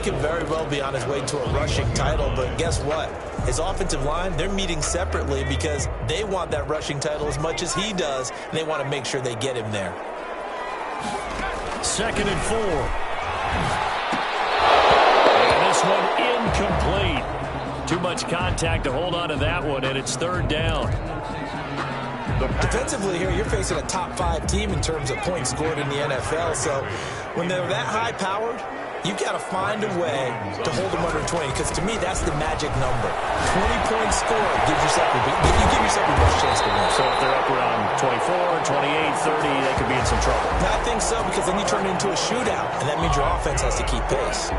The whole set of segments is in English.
could very well be on his way to a rushing title, but guess what? His offensive line, they're meeting separately because they want that rushing title as much as he does, and they want to make sure they get him there. 2nd and 4. And this one incomplete. Too much contact to hold on to that one, and it's 3rd down. Defensively here, you're facing a top 5 team in terms of points scored in the NFL, so when they're that high-powered, you've got to find a way to hold them under 20, because to me, that's the magic number. 20 points scored gives yourself your best chance to win. So if they're up around 24, 28, 30, they could be in some trouble. I think so, because then you turn it into a shootout, and that means your offense has to keep pace.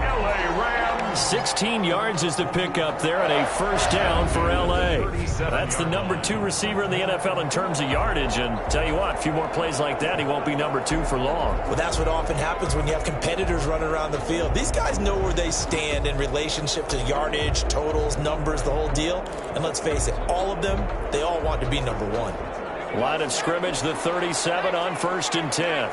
16 yards is the pickup there, and a 1st down for L.A. That's the number 2 receiver in the NFL in terms of yardage, and tell you what, a few more plays like that, he won't be number 2 for long. Well, that's what often happens when you have competitors running around the field. These guys know where they stand in relationship to yardage, totals, numbers, the whole deal. And let's face it, all of them, they all want to be number 1. Line of scrimmage, the 37 on 1st and 10.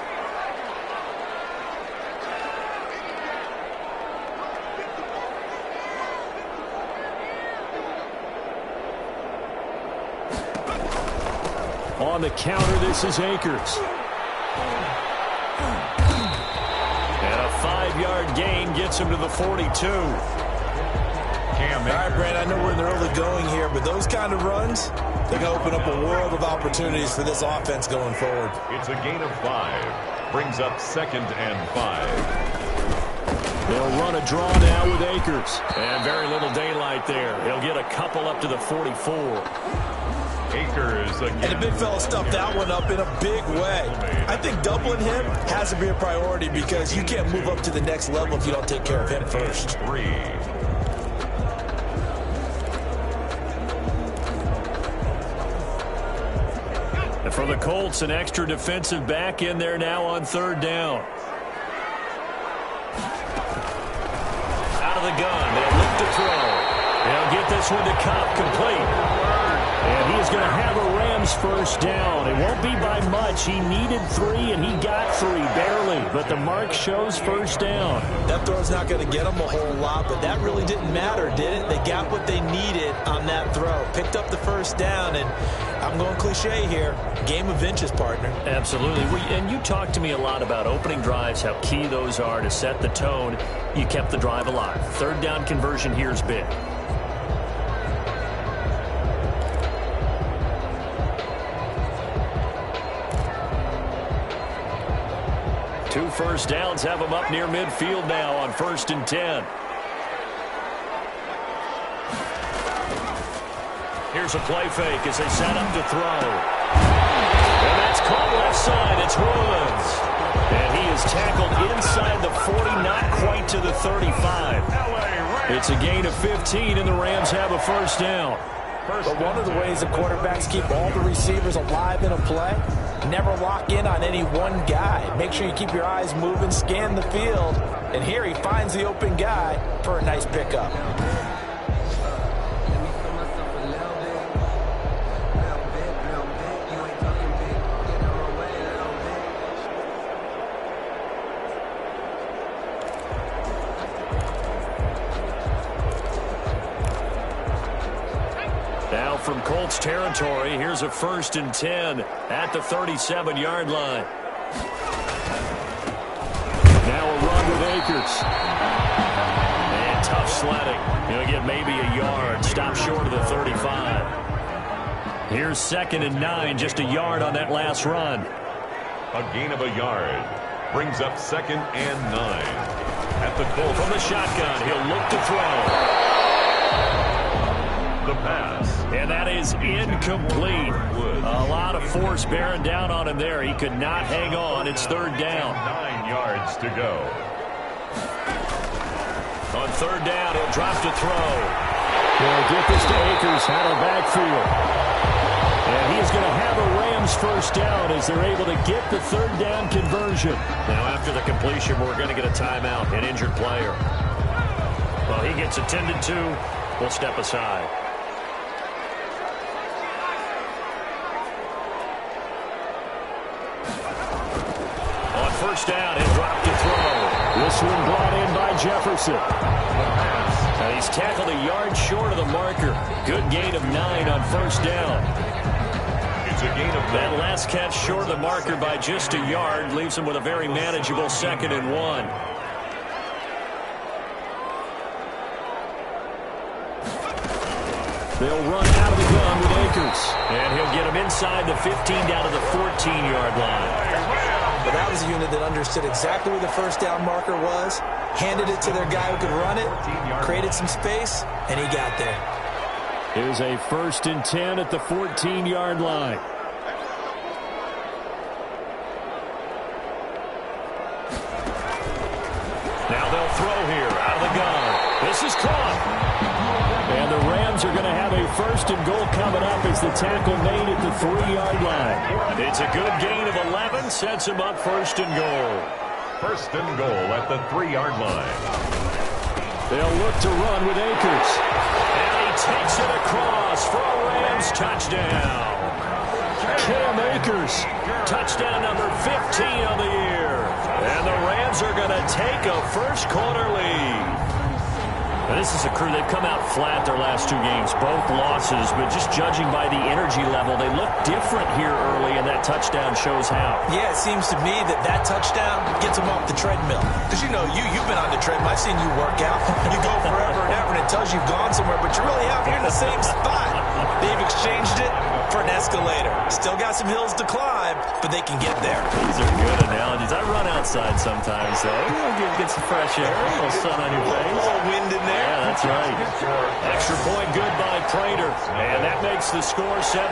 On the counter, this is Akers. And a 5-yard gain gets him to the 42. All right, Brad, I know we're in the early going here, but those kind of runs, they're going to open up a world of opportunities for this offense going forward. It's a gain of 5. Brings up 2nd and 5. They'll run a draw now with Akers. And very little daylight there. He'll get a couple up to the 44. Akers again. And the big fella stuffed that one up in a big way. I think doubling him has to be a priority because you can't move up to the next level if you don't take care of him first. 3. And for the Colts, an extra defensive back in there now on 3rd down. Out of the gun. They'll look to throw. They'll get this one to Cobb complete. And he is going to have a Rams 1st down. It won't be by much. He needed 3, and he got 3, barely. But the mark shows 1st down. That throw's not going to get them a whole lot, but that really didn't matter, did it? They got what they needed on that throw. Picked up the 1st down, and I'm going cliche here. Game of inches, partner. Absolutely. And you talked to me a lot about opening drives, how key those are to set the tone. You kept the drive alive. 3rd down conversion here is big. 2 first downs have him up near midfield now on 1st and 10. Here's a play fake as they set up to throw. And that's caught left side. It's Woods. And he is tackled inside the 40, not quite to the 35. It's a gain of 15, and the Rams have a 1st down. But one of the ways the quarterbacks keep all the receivers alive in a play, never lock in on any one guy. Make sure you keep your eyes moving, scan the field. And here he finds the open guy for a nice pickup. Now from Colts territory, here's a 1st and 10 at the 37-yard line. Now a run with Akers. And tough sledding. He'll get maybe a yard. Stop short of the 35. Here's 2nd and 9, just a yard on that last run. A gain of a yard. Brings up 2nd and 9. At the Colts. From the shotgun, he'll look to throw. The pass. And that is incomplete. A lot of force bearing down on him there. He could not hang on. It's 3rd down. 9 yards to go. On 3rd down, he'll drop to throw. He'll get this to Akers out of the backfield. And he is going to have a Rams 1st down as they're able to get the 3rd down conversion. Now after the completion, we're going to get a timeout, an injured player. Well, he gets attended to. We'll step aside. On 1st down, he'll drop to throw. This one brought in by Jefferson. And he's tackled a yard short of the marker. Good gain of 9 on first down. It's a gain of 9. That last catch short of the marker by just a yard leaves him with a very manageable 2nd and 1. They'll run out of the gun with Akers. And he'll get him inside the 15 down to the 14-yard line. But that was a unit that understood exactly where the first down marker was, handed it to their guy who could run it, created some space, and he got there. Here's a 1st and 10 at the 14-yard line. Now they'll throw here out of the gun. This is caught. And the Rams are going to have a 1st and goal coming up as the tackle made at the 3-yard line. It's a good gain of 11, sets him up 1st and goal. 1st and goal at the 3-yard line. They'll look to run with Akers. And he takes it across for a Rams touchdown. Cam Akers, touchdown number 15 on the year. And the Rams are going to take a first-quarter lead. Now, this is a crew, they've come out flat their last 2 games, both losses, but just judging by the energy level, they look different here early, and that touchdown shows how. Yeah, it seems to me that touchdown gets them off the treadmill. Because, you know, you've been on the treadmill. I've seen you work out. You go forever and ever, and it tells you you've gone somewhere, but you really haven't. You're in the same spot. They've exchanged it for an escalator. Still got some hills to climb, but they can get there. These are good analogies. I run outside sometimes, though. Get some fresh air, a little sun on your face. A little wind in there. Yeah, that's right. Extra point good by Prater. And that makes the score 7-0.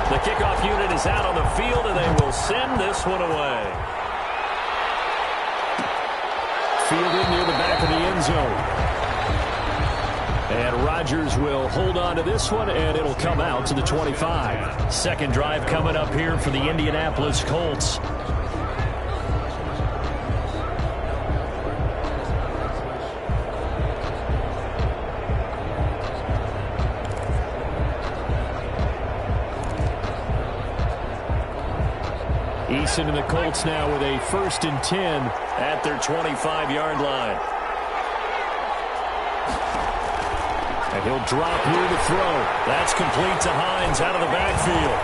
The kickoff unit is out on the field, and they will send this one away. Fielded near the back of the end zone. And Rodgers will hold on to this one, and it'll come out to the 25. Second drive coming up here for the Indianapolis Colts. Eason and the Colts now with a 1st and 10 at their 25-yard line. And he'll drop here to throw. That's complete to Hines out of the backfield.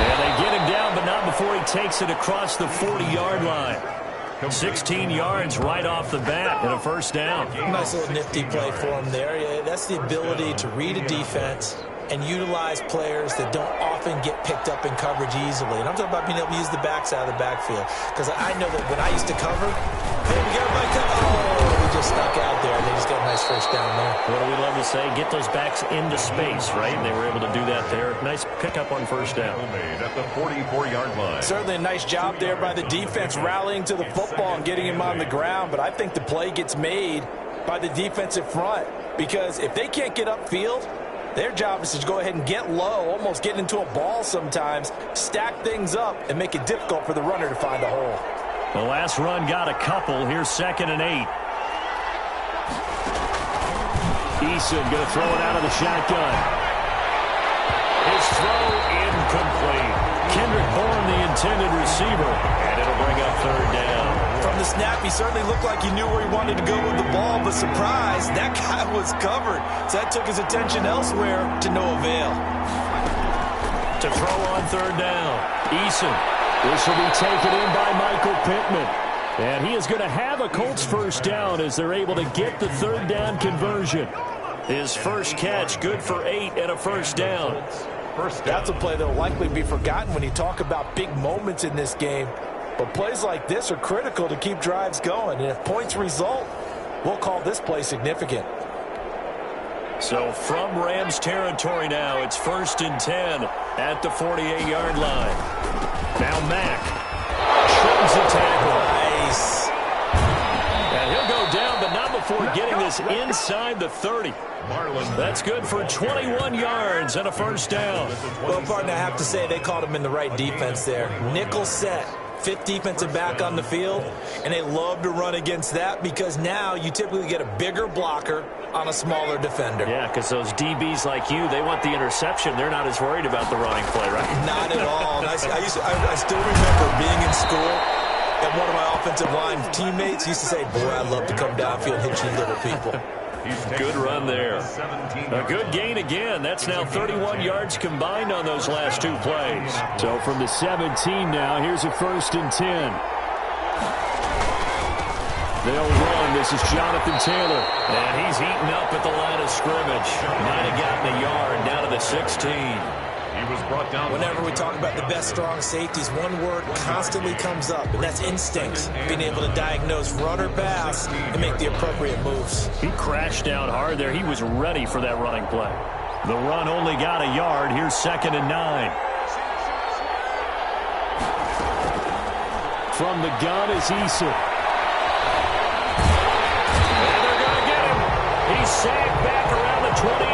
And they get him down, but not before he takes it across the 40-yard line. 16 yards right off the bat and a 1st down. Nice little nifty play for him there. Yeah, that's the ability to read a defense and utilize players that don't often get picked up in coverage easily. And I'm talking about being able to use the backs out of the backfield. Because I know that when I used to cover, hey, we got everybody covered. Oh, we just stuck out there, and they just got a nice 1st down there. What do we love to say? Get those backs into space, right? And they were able to do that there. Nice pickup on 1st down. Made at the 44-yard line. Certainly a nice job there by the defense rallying to the football and getting him on the ground. But I think the play gets made by the defensive front. Because if they can't get upfield, their job is to go ahead and get low, almost get into a ball sometimes, stack things up, and make it difficult for the runner to find a hole. The last run got a couple. Here's 2nd and 8. Eason going to throw it out of the shotgun. His throw incomplete. Kendrick Bourne, the intended receiver, and it'll bring up 3rd down. From the snap, he certainly looked like he knew where he wanted to go with the ball, but surprise, that guy was covered. So that took his attention elsewhere to no avail. To throw on 3rd down, Eason. This will be taken in by Michael Pittman. And he is going to have a Colts 1st down as they're able to get the 3rd down conversion. His first catch, good for 8 and a 1st down. That's a play that will likely be forgotten when you talk about big moments in this game. But plays like this are critical to keep drives going. And if points result, we'll call this play significant. So from Rams territory now, it's 1st and 10 at the 48-yard line. Now Mack trims the tackle. Nice. And he'll go down, but not before getting this inside the 30. That's good for 21 yards and a 1st down. Well, partner, I have to say they called him in the right defense there. Nickel set. fifth defensive back on the field, and they love to run against that because now you typically get a bigger blocker on a smaller defender. Yeah, because those DBs like you, they want the interception. They're not as worried about the running play, right? Not at all. I still remember being in school, and one of my offensive line teammates used to say, boy, I'd love to come downfield and hit you little people. Good run there. A good gain again. That's now 31 yards combined on those last two plays. So from the 17 now, here's a 1st and 10. They'll run. This is Jonathan Taylor. And he's eaten up at the line of scrimmage. Might have gotten a yard down to the 16. He was brought down. Whenever we talk about the best strong safeties, one word constantly comes up, and that's instincts. Being able to diagnose run or pass and make the appropriate moves. He crashed down hard there. He was ready for that running play. The run only got a yard. Here's 2nd and 9. From the gun is Eason. And they're going to get him. He's sagged back around the 28.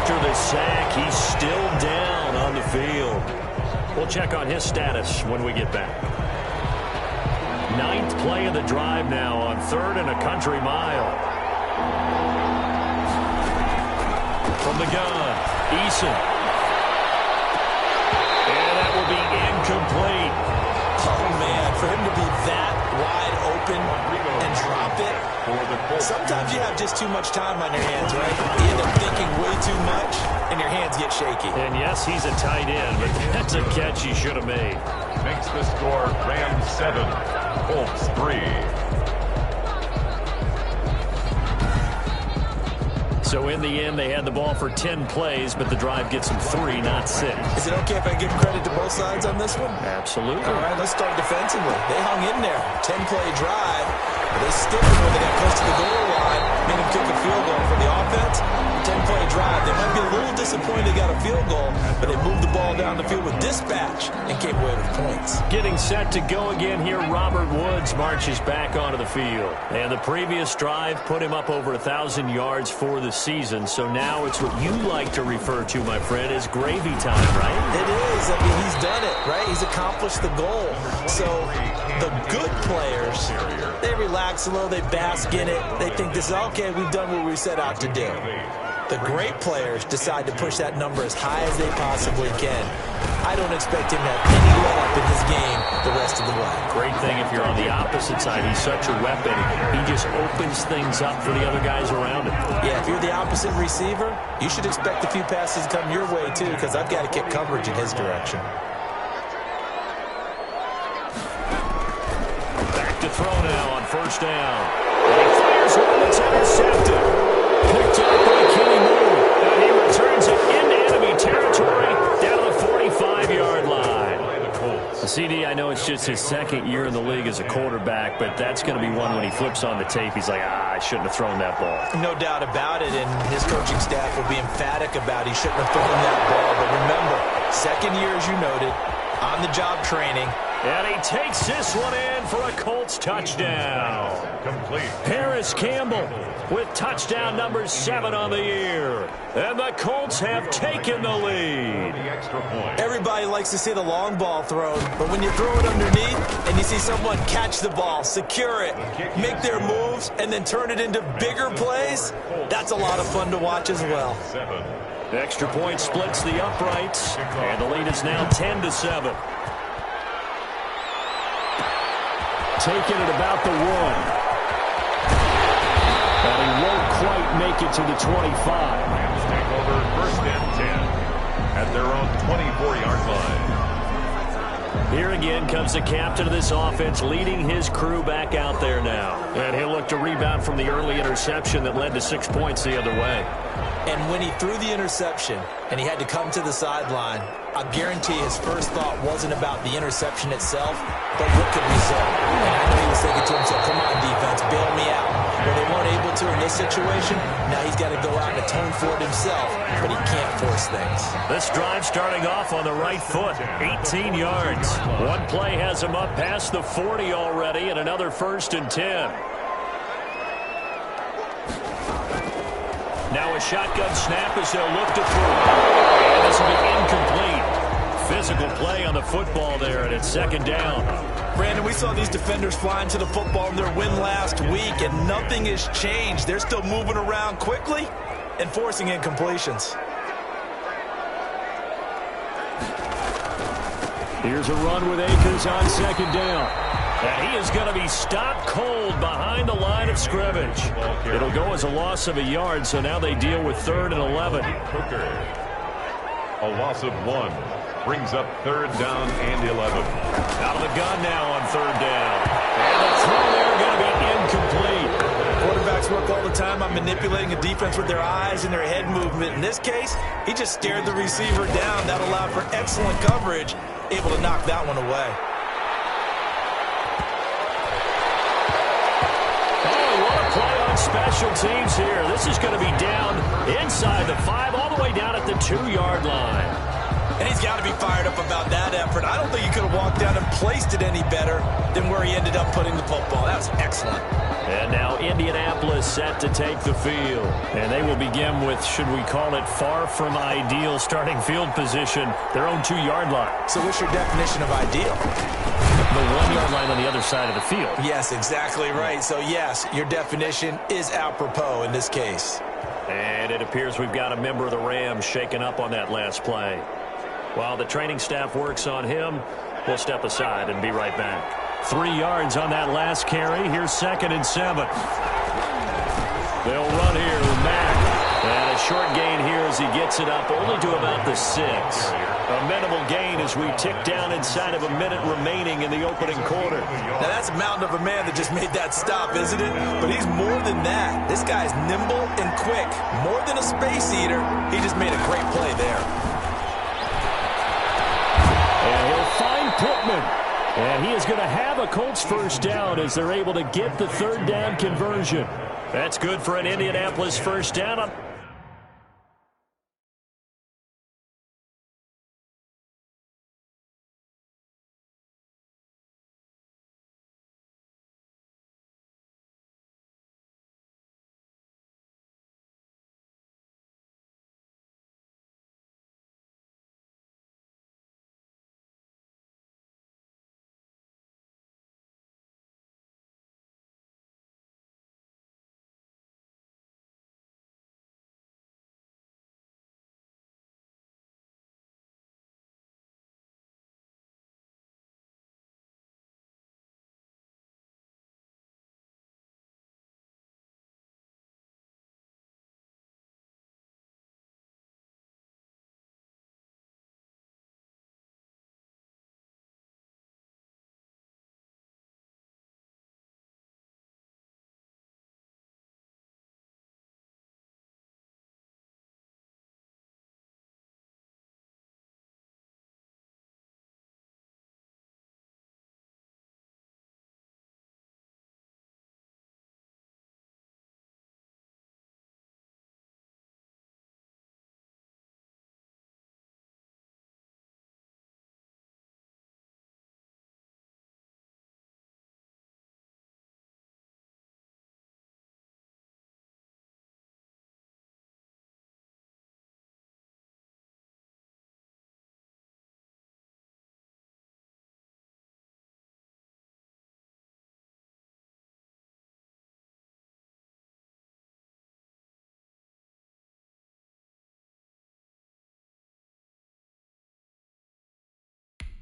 After the sack, he's still down on the field. We'll check on his status when we get back. 9th play of the drive now on 3rd and a country mile. From the gun, Eason. And that will be incomplete. Oh, man, for him to be that wide open and drop it. Sometimes you have just too much time on your hands, right? You end up thinking way too much, and your hands get shaky. And yes, he's a tight end, but that's a catch he should have made. Makes the score Rams 7, Colts 3. So in the end, they had the ball for 10 plays, but the drive gets them 3, not 6. Is it okay if I give credit to both sides on this one? Absolutely. All right, let's start defensively. They hung in there. 10-play drive. They stiffened when they got close to the goal line, made them kick a field goal. For the offense, 10-play drive. They might be a little disappointed they got a field goal, but they moved the ball down the field with dispatch and came away with points. Getting set to go again here, Robert Woods marches back onto the field. And the previous drive put him up over 1,000 yards for the season. So now it's what you like to refer to, my friend, as gravy time, right? It is. I mean, he's done it, right? He's accomplished the goal. So the good players, they relax a little, they bask in it. They think this is okay, we've done what we set out to do. The great players decide to push that number as high as they possibly can. I don't expect him to have any let up in his game the rest of the way. Great thing if you're on the opposite side. He's such a weapon. He just opens things up for the other guys around him. Yeah, if you're the opposite receiver, you should expect a few passes to come your way too, because I've got to kick coverage in his direction. Back to throw now on 1st down. And he fires one that's intercepted. Picked up by Kenny Moore. And he returns it into enemy territory down to the 45-yard line. CD, I know it's just his 2nd year in the league as a quarterback, but that's going to be one when he flips on the tape. He's like, I shouldn't have thrown that ball. No doubt about it, and his coaching staff will be emphatic about he shouldn't have thrown that ball. But remember, 2nd year, as you noted, on-the-job training. And he takes this one in for a Colts touchdown. Complete. Paris Campbell with touchdown number 7 on the year. And the Colts have taken the lead. Everybody likes to see the long ball thrown, but when you throw it underneath and you see someone catch the ball, secure it, make their moves, and then turn it into bigger plays, that's a lot of fun to watch as well. The extra point splits the uprights, and the lead is now 10-7. Taking it about the 1. But he won't quite make it to the 25. Rams take over 1st and 10 at their own 24-yard line. Here again comes the captain of this offense, leading his crew back out there now. And he'll look to rebound from the early interception that led to 6 points the other way. And when he threw the interception and he had to come to the sideline, I guarantee his first thought wasn't about the interception itself, but what could result. And I know he was thinking to himself, come on, defense, bail me out. Well, they weren't able to in this situation. Now he's got to go out and atone for it himself, but he can't force things. This drive starting off on the right foot, 18 yards. One play has him up past the 40 already, and another 1st and 10. Now a shotgun snap as they'll look to throw. And this will be incomplete. Physical play on the the football there, and it's second down. Brandon, we saw these defenders flying to the football in their win last week, and nothing has changed. They're still moving around quickly and forcing incompletions. Here's a run with Akers on second down. And he is going to be stopped cold behind the line of scrimmage. It'll go as a loss of a yard, so now they deal with 3rd and 11. A loss of 1 brings up 3rd down and 11. Out of the gun now on 3rd down. And the throw there going to be incomplete. Quarterbacks work all the time on manipulating a defense with their eyes and their head movement. In this case, he just stared the receiver down. That allowed for excellent coverage, able to knock that one away. Play on special teams here. This is going to be down inside the 5, all the way down at the 2-yard line. And he's got to be fired up about that effort. I don't think he could have walked down and placed it any better than where he ended up putting the football. That was excellent. And now Indianapolis set to take the field. And they will begin with, should we call it, far from ideal starting field position, their own 2-yard line. So what's your definition of ideal? The 1-yard line on the other side of the field. Yes, exactly right. So, yes, your definition is apropos in this case. And it appears we've got a member of the Rams shaken up on that last play. While the training staff works on him, we'll step aside and be right back. 3 yards on that last carry. Here's 2nd and 7. They'll run here with Mack. And a short gain here as he gets it up only to about the 6. A minimal gain as we tick down inside of a minute remaining in the opening quarter. Now that's a mountain of a man that just made that stop, isn't it? But he's more than that. This guy's nimble and quick. More than a space eater, he just made a great play there. And he'll find Pittman. And he is going to have a Colts first down as they're able to get the 3rd down conversion. That's good for an Indianapolis first down.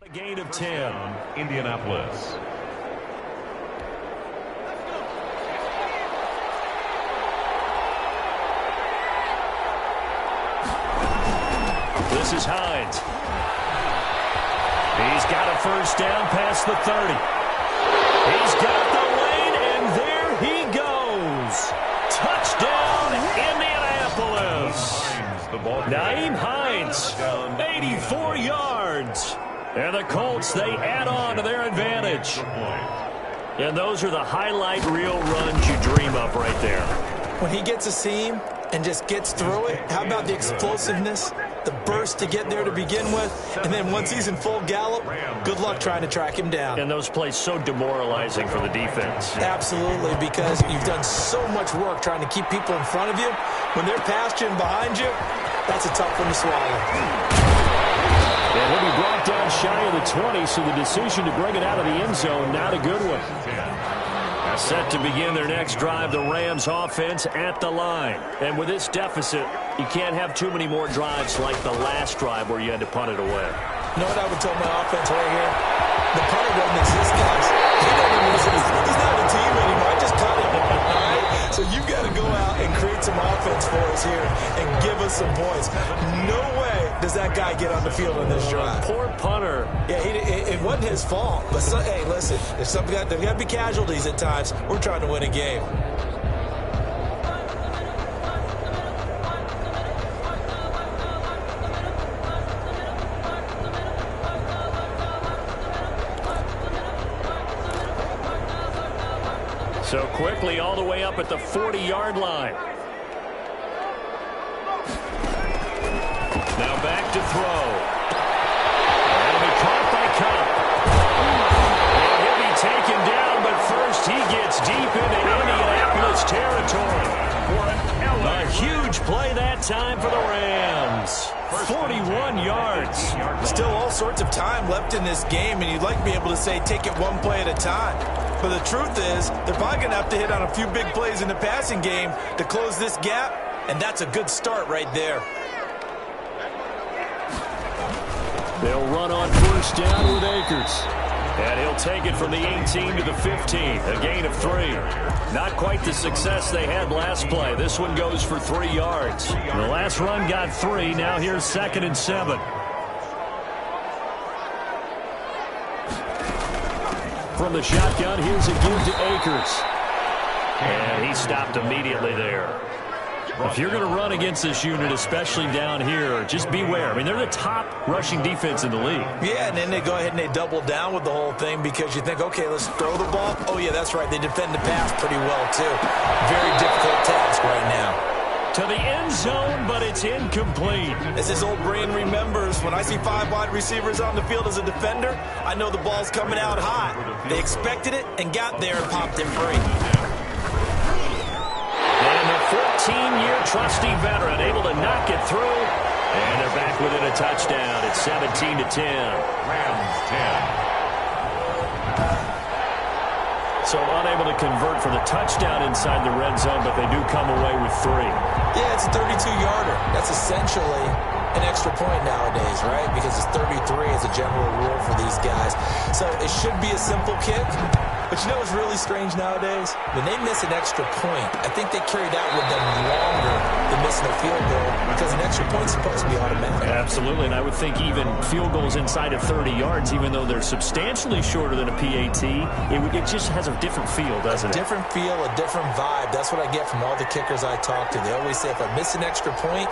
A gain of 10. Indianapolis. This is Hines. He's got a first down past the 30. He's got the lane, and there he goes. Touchdown, Indianapolis. Nyheim Hines, 84 yards. And the Colts, they add on to their advantage. And those are the highlight reel runs you dream of right there. When he gets a seam and just gets through it, how about the explosiveness, the burst to get there to begin with, and then once he's in full gallop, good luck trying to track him down. And those plays so demoralizing for the defense. Absolutely, because you've done so much work trying to keep people in front of you. When they're past you and behind you, that's a tough one to swallow. And he'll be brought down shy of the 20, so the decision to bring it out of the end zone, not a good one. Set to begin their next drive, the Rams offense at the line. And with this deficit, you can't have too many more drives like the last drive where you had to punt it away. You know what I would tell my offense right here? The punter doesn't exist, guys. He's not a team anymore. I just cut him. All right? So you've got to go out and create some offense for us here and give us some points. No way does that guy get on the field on this drive. Poor punter. Yeah, it wasn't his fault. But, hey, listen, there's got to be casualties at times. We're trying to win a game. So quickly all the way up at the 40-yard line. Now back to throw. That'll be caught by Cup. And he'll be taken down, but first he gets deep into Indianapolis territory. A huge play that time for the Rams. 41 yards. Still all sorts of time left in this game, and you'd like to be able to say take it one play at a time. But the truth is, they're probably going to have to hit on a few big plays in the passing game to close this gap, and that's a good start right there. They'll run on first down with Akers. And he'll take it from the 18 to the 15, a gain of 3. Not quite the success they had last play. This one goes for 3 yards. The last run got 3. Now here's 2nd and 7. From the shotgun, here's a give to Akers. And he stopped immediately there. If you're going to run against this unit, especially down here, just beware. I mean, they're the top rushing defense in the league. Yeah, and then they go ahead and they double down with the whole thing because you think, okay, let's throw the ball. Oh, yeah, that's right. They defend the pass pretty well, too. Very difficult task right now. To the end zone, but it's incomplete. As his old brain remembers, when I see 5 wide receivers on the field as a defender, I know the ball's coming out hot. They expected it and got there and popped it free. And the 14-year trusty veteran able to knock it through. And they're back within a touchdown. It's 17-10. Rams 10. So unable to convert for the touchdown inside the red zone, but they do come away with 3. Yeah, it's a 32-yarder. That's essentially an extra point nowadays, right? Because it's 33 as a general rule for these guys. So it should be a simple kick. But you know what's really strange nowadays? When they miss an extra point, I think they carry that with them longer than missing a field goal because an extra point's supposed to be automatic. Absolutely, and I would think even field goals inside of 30 yards, even though they're substantially shorter than a PAT, it just has a different feel, doesn't it? A different feel, a different vibe. That's what I get from all the kickers I talk to. They always say if I miss an extra point,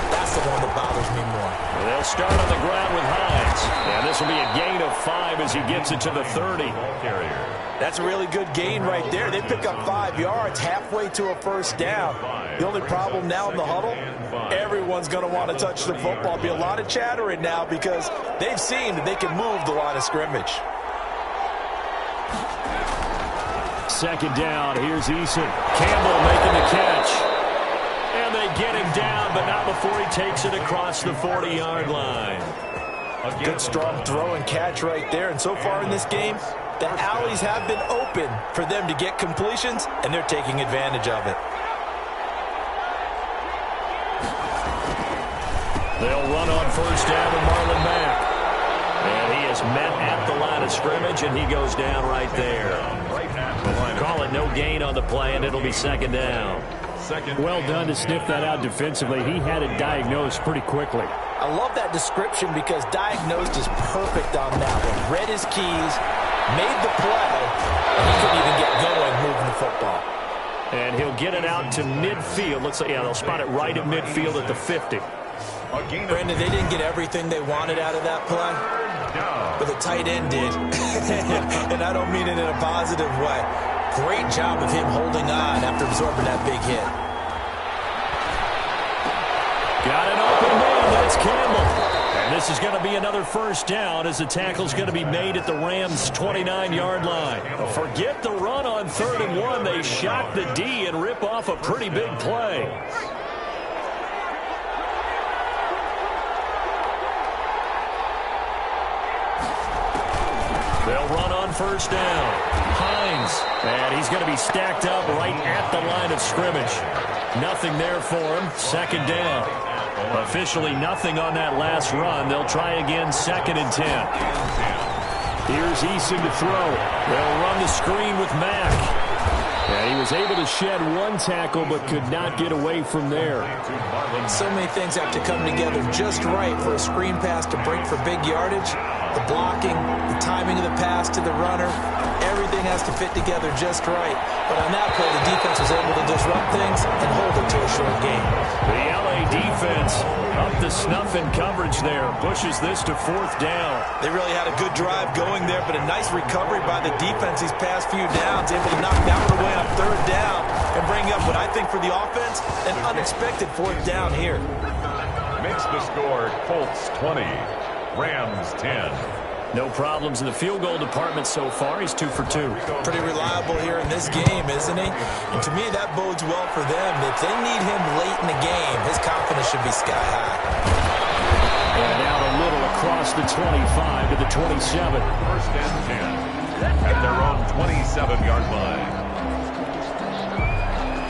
that's the one that bothers me more. Well, they'll start on the ground with Hines. And this will be a gain of 5 as he gets it to the 30. That's a really good gain right there. They pick up 5 yards halfway to a first down. The only problem now in the huddle, everyone's going to want to touch the football. Be a lot of chattering now because they've seen that they can move the line of scrimmage. 2nd down. Here's Eason. Campbell making the catch. And they get him down, but not before he takes it across the 40-yard line. A good strong throw and catch right there. And so far in this game, the alleys have been open for them to get completions, and they're taking advantage of it. They'll run on first down with Marlon Mack. And he is met at the line of scrimmage, and he goes down right there. Call it no gain on the play, and it'll be 2nd down. Well done to sniff that out defensively. He had it diagnosed pretty quickly. I love that description because diagnosed is perfect on that one. Read his keys, made the play, and he couldn't even get going moving the football. And he'll get it out to midfield. Looks like, yeah, they'll spot it right at midfield at the 50. Brandon, they didn't get everything they wanted out of that play, but the tight end did. And I don't mean it in a positive way. Great job of him holding on after absorbing that big hit. Got an open man. That's Campbell. And this is going to be another first down as the tackle's going to be made at the Rams' 29-yard line. Forget the run on 3rd and 1. They shock the D and rip off a pretty big play. They'll run on first down. Hines, and he's going to be stacked up right at the line of scrimmage. Nothing there for him. Second down. Officially nothing on that last run. They'll try again, 2nd and 10. Here's Eason to throw. They'll run the screen with Mack. And he was able to shed one tackle but could not get away from there. So many things have to come together just right for a screen pass to break for big yardage. The blocking, the timing of the pass to the runner, everything has to fit together just right. But on that play, the defense was able to disrupt things and hold it to a short game. The LA defense up to snuff in coverage there. Pushes this to 4th down. They really had a good drive going there, but a nice recovery by the defense these past few downs. Able to knock that one away on 3rd down and bring up what I think for the offense, an unexpected 4th down here. Makes the score Colts 20, Rams 10. No problems in the field goal department so far. He's 2 for 2. Pretty reliable here in this game, isn't he? And to me, that bodes well for them. If they need him late in the game, his confidence should be sky high. And out a little across the 25 to the 27. 1st and 10 at their own 27-yard line.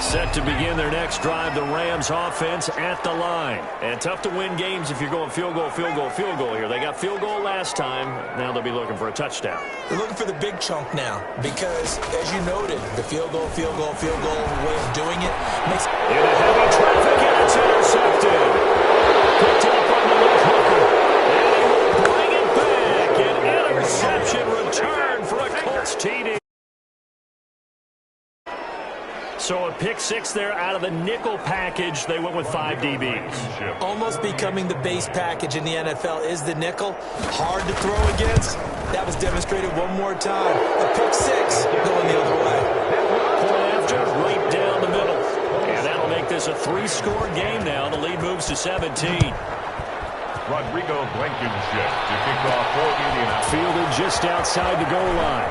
Set to begin their next drive, the Rams offense at the line. And tough to win games if you're going field goal, field goal, field goal here. They got field goal last time. Now they'll be looking for a touchdown. They're looking for the big chunk now because, as you noted, the field goal way of doing it makes... In a heavy traffic, and it's intercepted. Picked up on the left hooker. And he will bring it back. An interception return for a Colts TD. So a pick 6 there out of the nickel package. They went with 5 DBs. Almost becoming the base package in the NFL is the nickel. Hard to throw against. That was demonstrated one more time. A pick 6 going the other way. Point after, right down the middle. And that'll make this a 3-score game now. The lead moves to 17. Rodrigo Blankenship to kick off for Indianapolis. Fielded just outside the goal line.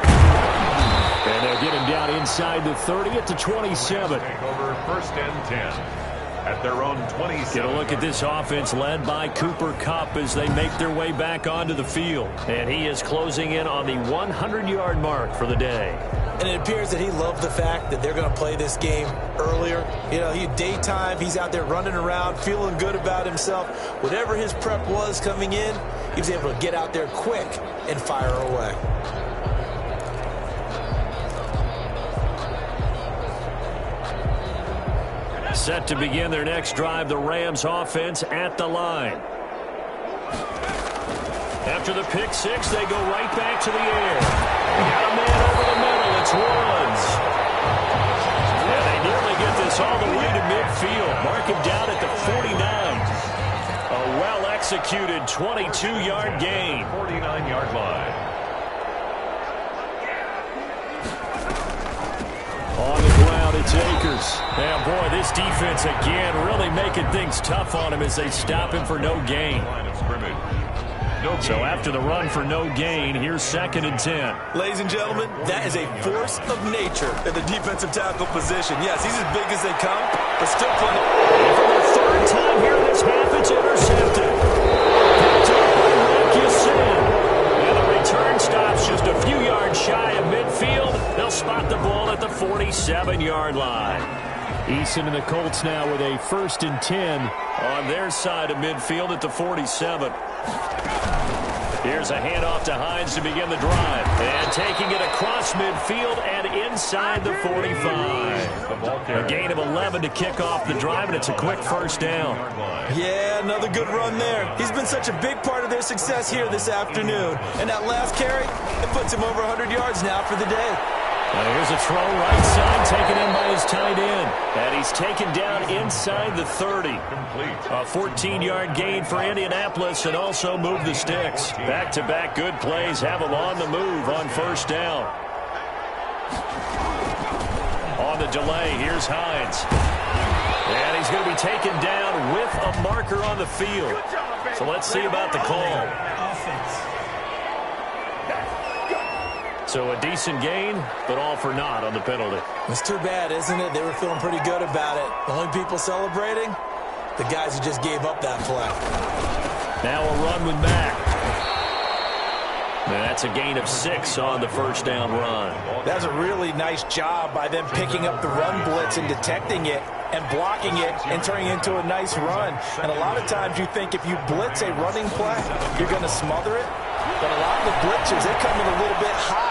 And they'll get him down inside the 30 at the 27. Take over 1st and 10 at their own 27. Get a look at this offense led by Cooper Kupp as they make their way back onto the field. And he is closing in on the 100-yard mark for the day. And it appears that he loved the fact that they're going to play this game earlier. You know, daytime, he's out there running around, feeling good about himself. Whatever his prep was coming in, he was able to get out there quick and fire away. Set to begin their next drive, the Rams offense at the line. After the pick 6, they go right back to the air. Got a man over the middle. It's Woods. And they nearly get this all the way to midfield. Mark him down at the 49. A well-executed 22-yard gain. 49-yard line. On the ground, it's Akers. And boy, this defense again really making things tough on him as they stop him for no gain. Line of scrimmage. So after the run for no gain, here's 2nd and 10. Ladies and gentlemen, that is a force of nature in the defensive tackle position. Yes, he's as big as they come, but still plenty. And for the 3rd time here in this half, it's intercepted. Picked up by Marcus in. And the return stops just a few yards shy of midfield. They'll spot the ball at the 47-yard line. Eason and the Colts now with a 1st and 10 on their side of midfield at the 47. Here's a handoff to Hines to begin the drive. And taking it across midfield and inside the 45. A gain of 11 to kick off the drive, and it's a quick 1st down. Yeah, another good run there. He's been such a big part of their success here this afternoon. And that last carry, it puts him over 100 yards now for the day. And here's a throw right side taken in by his tight end. And he's taken down inside the 30. A 14-yard gain for Indianapolis and also move the sticks. Back-to-back good plays have him on the move on 1st down. On the delay, here's Hines. And he's going to be taken down with a marker on the field. So let's see about the call. So a decent gain, but all for naught on the penalty. It's too bad, isn't it? They were feeling pretty good about it. The only people celebrating, the guys who just gave up that play. Now a run with Mack. And that's a gain of 6 on the first down run. That's a really nice job by them picking up the run blitz and detecting it and blocking it and turning it into a nice run. And a lot of times you think if you blitz a running play, you're going to smother it. But a lot of the blitzers, they come in a little bit high